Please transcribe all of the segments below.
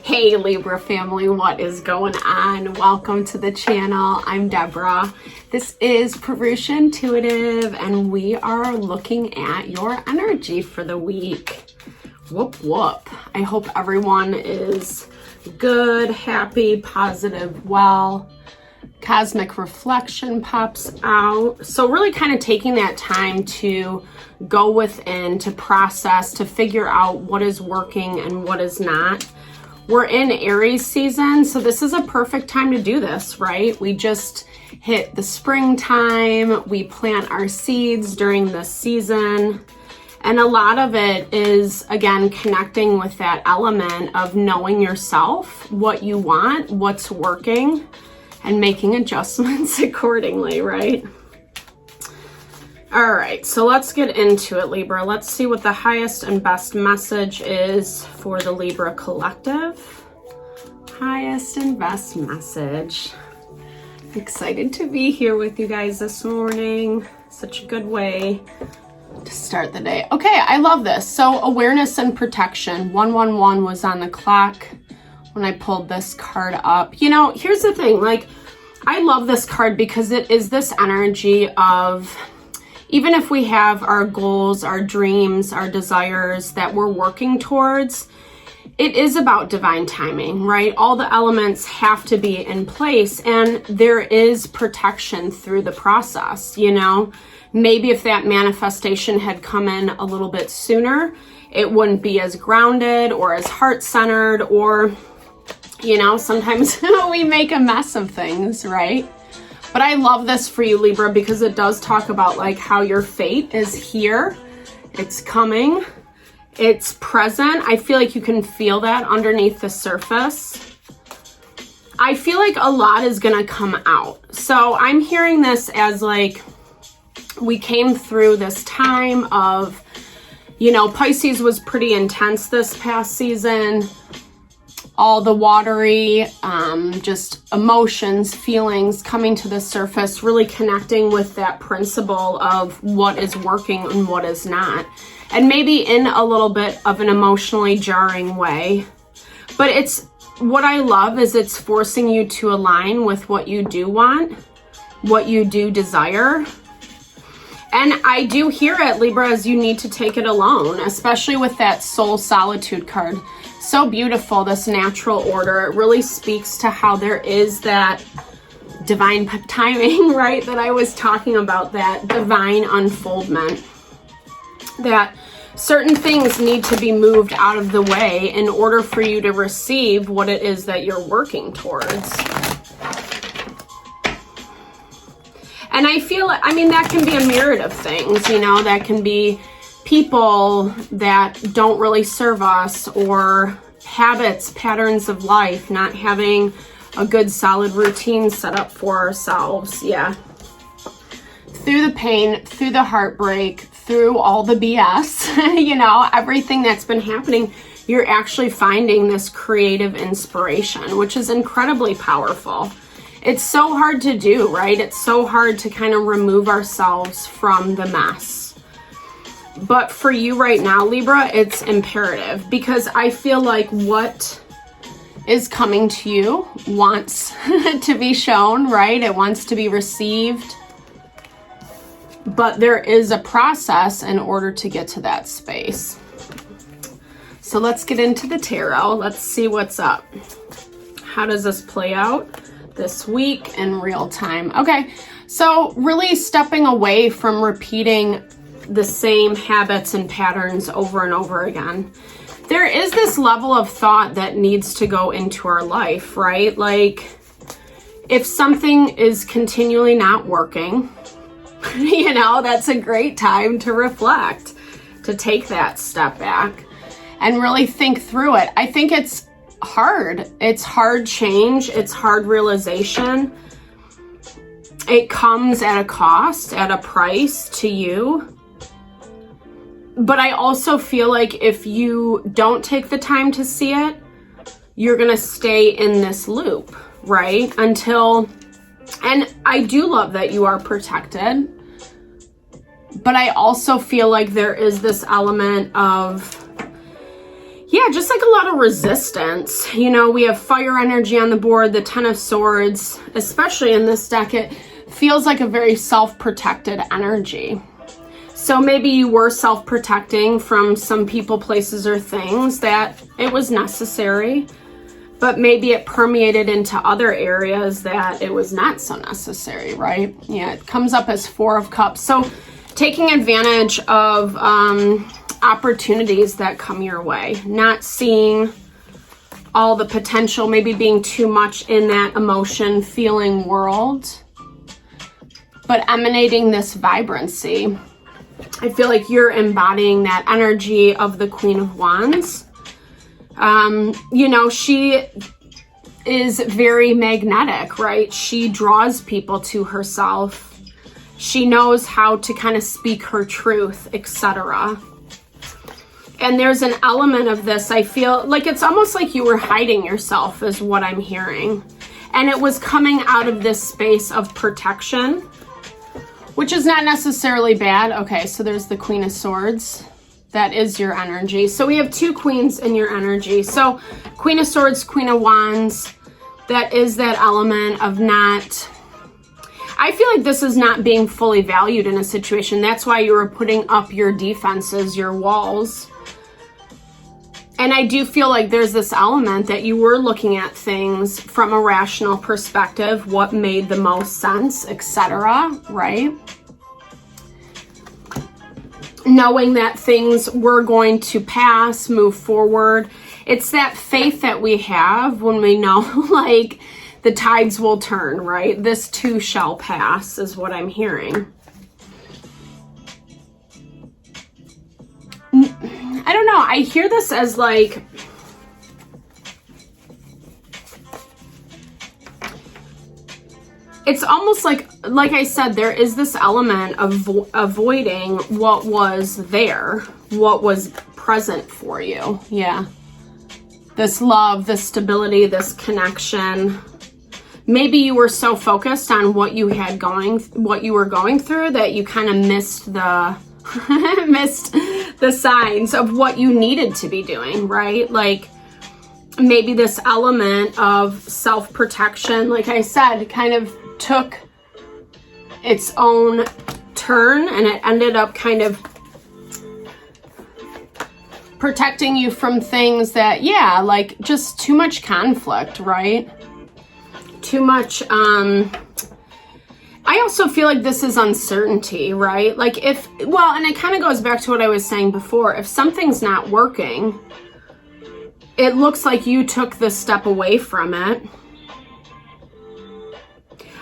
Hey Libra family, what is going on? Welcome to the channel. I'm Deborah. This is Purusha Intuitive and we are looking at your energy for the week. Whoop whoop. I hope everyone is good, happy, positive, well. Cosmic reflection pops out. So really kind of taking that time to go within, to process, to figure out what is working and what is not. We're in Aries season, so this is a perfect time to do this, right? We just hit the springtime. We plant our seeds during this season. And a lot of it is, again, connecting with that element of knowing yourself, what you want, what's working, and making adjustments accordingly, right? All right, so let's get into it, Libra. Let's see what the highest and best message is for the Libra collective. Highest and best message. Excited to be here with you guys this morning. Such a good way to start the day. Okay, I love this. So awareness and protection. 111 was on the clock when I pulled this card up. You know, here's the thing. Like, I love this card because it is this energy of, even if we have our goals, our dreams, our desires that we're working towards, it is about divine timing, right? All the elements have to be in place and there is protection through the process, you know? Maybe if that manifestation had come in a little bit sooner, it wouldn't be as grounded or as heart-centered, or, you know, sometimes we make a mess of things, right? But I love this for you, Libra, because it does talk about like how your fate is here. It's coming. It's present. I feel like you can feel that underneath the surface. I feel like a lot is going to come out. So I'm hearing this as like we came through this time of, you know, Pisces was pretty intense this past season. All the watery, just emotions, feelings coming to the surface, really connecting with that principle of what is working and what is not. And maybe in a little bit of an emotionally jarring way. But it's, what I love is it's forcing you to align with what you do want, what you do desire. And I do hear it, Libra, as you need to take it alone, especially with that soul solitude card. So beautiful, this natural order. It really speaks to how there is that divine timing, right? That I was talking about, that divine unfoldment. That certain things need to be moved out of the way in order for you to receive what it is that you're working towards. And I feel, I mean, that can be a myriad of things, you know, that can be people that don't really serve us, or habits, patterns of life, not having a good solid routine set up for ourselves. Yeah. Through the pain, through the heartbreak, through all the BS, you know, everything that's been happening, you're actually finding this creative inspiration, which is incredibly powerful. It's so hard to do, right? It's so hard to kind of remove ourselves from the mess. But for you right now, Libra, it's imperative, because I feel like what is coming to you wants to be shown, right? It wants to be received. But there is a process in order to get to that space. So let's get into the tarot. Let's see what's up. How does this play out this week in real time? Okay, so really stepping away from repeating the same habits and patterns over and over again. There is this level of thought that needs to go into our life, right? Like, if something is continually not working, you know, that's a great time to reflect, to take that step back and really think through it. I think it's hard. It's hard change. It's hard realization. It comes at a cost, at a price to you. But I also feel like if you don't take the time to see it, you're going to stay in this loop, right? Until, and I do love that you are protected, but I also feel like there is this element of, Yeah, just like a lot of resistance. You know, we have fire energy on the board, the Ten of Swords, especially in this deck, it feels like a very self-protected energy. So maybe you were self-protecting from some people, places, or things that it was necessary, but maybe it permeated into other areas that it was not so necessary, right? Yeah, it comes up as Four of Cups. So taking advantage of opportunities that come your way, not seeing all the potential, maybe being too much in that emotion feeling world, but emanating this vibrancy. I feel like you're embodying that energy of the Queen of Wands. You know, she is very magnetic, right? She draws people to herself. She knows how to kind of speak her truth, etc. And there's an element of this, I feel like it's almost like you were hiding yourself is what I'm hearing. And it was coming out of this space of protection, which is not necessarily bad. Okay, so there's the Queen of Swords. That is your energy. So we have two queens in your energy. So Queen of Swords, Queen of Wands, that is that element of not... I feel like this is not being fully valued in a situation. That's why you were putting up your defenses, your walls. And I do feel like there's this element that you were looking at things from a rational perspective, what made the most sense, etc., right? Knowing that things were going to pass, move forward. It's that faith that we have when we know, like, the tides will turn, right? This too shall pass is what I'm hearing. I don't know. I hear this as like, it's almost like I said, there is this element of avoiding what was there, what was present for you. Yeah. This love, this stability, this connection. Maybe you were so focused on what you had what you were going through that you kind of missed the missed the signs of what you needed to be doing, right? Like maybe this element of self-protection, like I said, kind of took its own turn and it ended up kind of protecting you from things that, yeah, like just too much conflict, right? Too much, I also feel like this is uncertainty, right? Like and it kind of goes back to what I was saying before. If something's not working, it looks like you took the step away from it.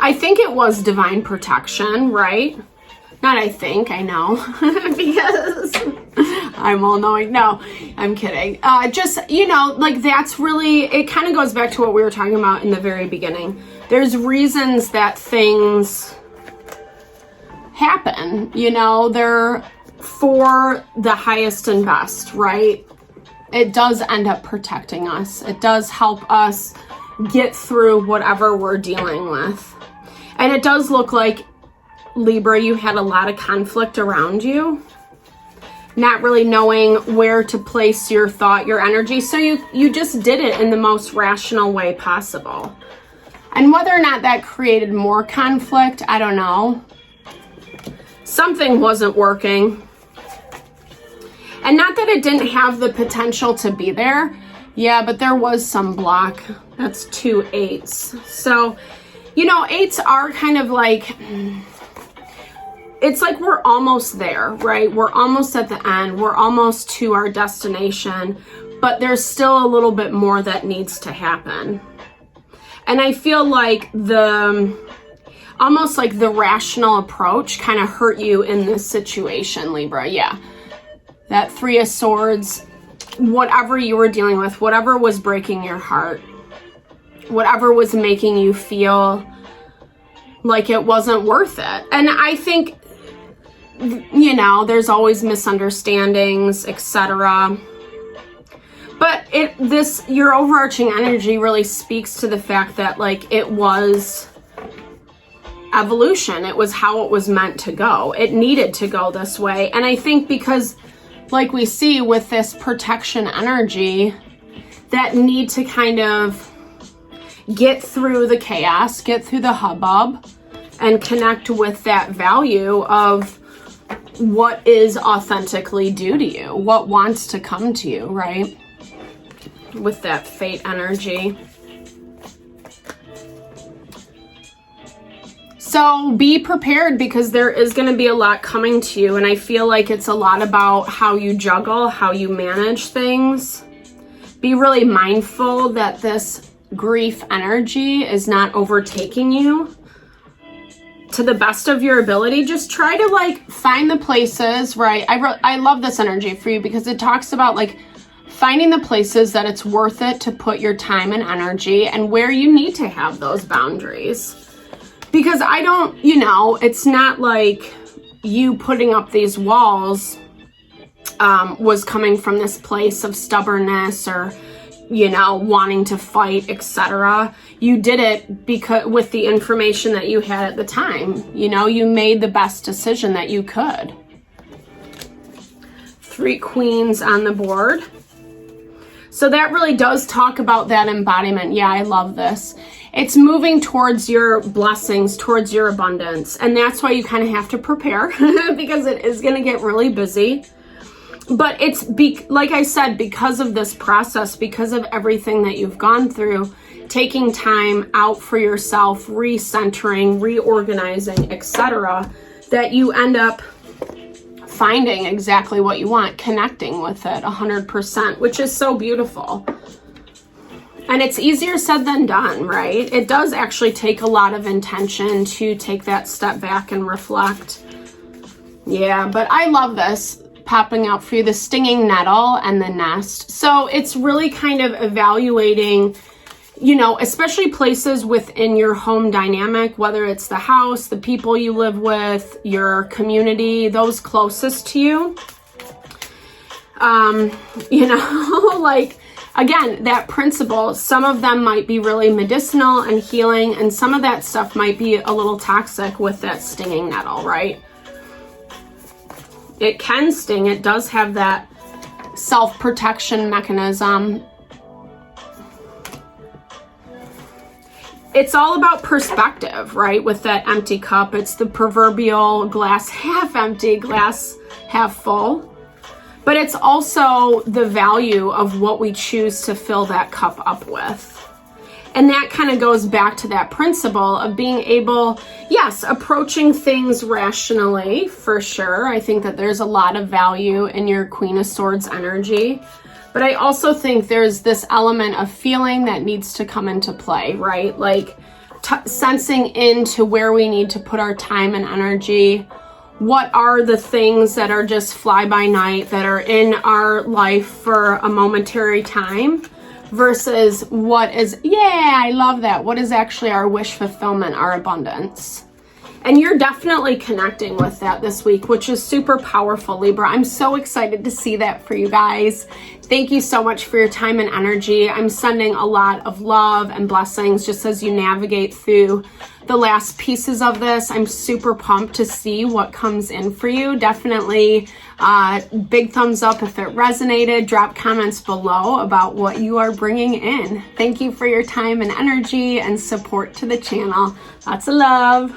I think it was divine protection, right? Not I think, I know, because I'm all knowing. No, I'm kidding. Just, you know, like that's really, it kind of goes back to what we were talking about in the very beginning. There's reasons that things happen, you know, they're for the highest and best, right? It does end up protecting us. It does help us get through whatever we're dealing with. And it does look like, Libra, you had a lot of conflict around you, not really knowing where to place your thought, your energy. So you just did it in the most rational way possible. And whether or not that created more conflict, I don't know. Something wasn't working. And not that it didn't have the potential to be there. Yeah, but there was some block. That's 2 8s. So, you know, 8s are kind of like, it's like we're almost there, right? We're almost at the end. We're almost to our destination, but there's still a little bit more that needs to happen. And I feel like almost like the rational approach kind of hurt you in this situation, Libra. Yeah. That 3 of Swords, whatever you were dealing with, whatever was breaking your heart, whatever was making you feel like it wasn't worth it. And I think, you know, there's always misunderstandings, etc. But your overarching energy really speaks to the fact that, like, it was evolution. It was how it was meant to go. It needed to go this way. And I think because like we see with this protection energy, that need to kind of get through the chaos, get through the hubbub, and connect with that value of what is authentically due to you, what wants to come to you, right? With that fate energy. So be prepared, because there is going to be a lot coming to you. And I feel like it's a lot about how you juggle, how you manage things. Be really mindful that this grief energy is not overtaking you. To the best of your ability, just try to like find the places, right? I love this energy for you, because it talks about like finding the places that it's worth it to put your time and energy, and where you need to have those boundaries. Because I don't, it's not like you putting up these walls was coming from this place of stubbornness or, wanting to fight, etc. You did it because with the information that you had at the time. You made the best decision that you could. 3 queens on the board. So that really does talk about that embodiment. Yeah, I love this. It's moving towards your blessings, towards your abundance. And that's why you kind of have to prepare because it is going to get really busy. But it's, like I said, because of this process, because of everything that you've gone through, taking time out for yourself, recentering, reorganizing, etc., that you end up finding exactly what you want, connecting with it 100%, which is so beautiful. And it's easier said than done, right? It does actually take a lot of intention to take that step back and reflect. Yeah, but I love this popping out for you, the stinging nettle and the nest. So it's really kind of evaluating, especially places within your home dynamic, whether it's the house, the people you live with, your community, those closest to you. Like, again, that principle, some of them might be really medicinal and healing, and some of that stuff might be a little toxic with that stinging nettle, right? It can sting. It does have that self-protection mechanism. It's all about perspective, right? With that empty cup, it's the proverbial glass half empty, glass half full. But it's also the value of what we choose to fill that cup up with. And that kind of goes back to that principle of being able, yes, approaching things rationally, for sure. I think that there's a lot of value in your Queen of Swords energy. But I also think there's this element of feeling that needs to come into play, right? Like sensing into where we need to put our time and energy. What are the things that are just fly by night, that are in our life for a momentary time, versus what is, I love that. What is actually our wish fulfillment, our abundance? And you're definitely connecting with that this week, which is super powerful, Libra. I'm so excited to see that for you guys. Thank you so much for your time and energy. I'm sending a lot of love and blessings just as you navigate through the last pieces of this. I'm super pumped to see what comes in for you. Definitely big thumbs up if it resonated. Drop comments below about what you are bringing in. Thank you for your time and energy and support to the channel. Lots of love.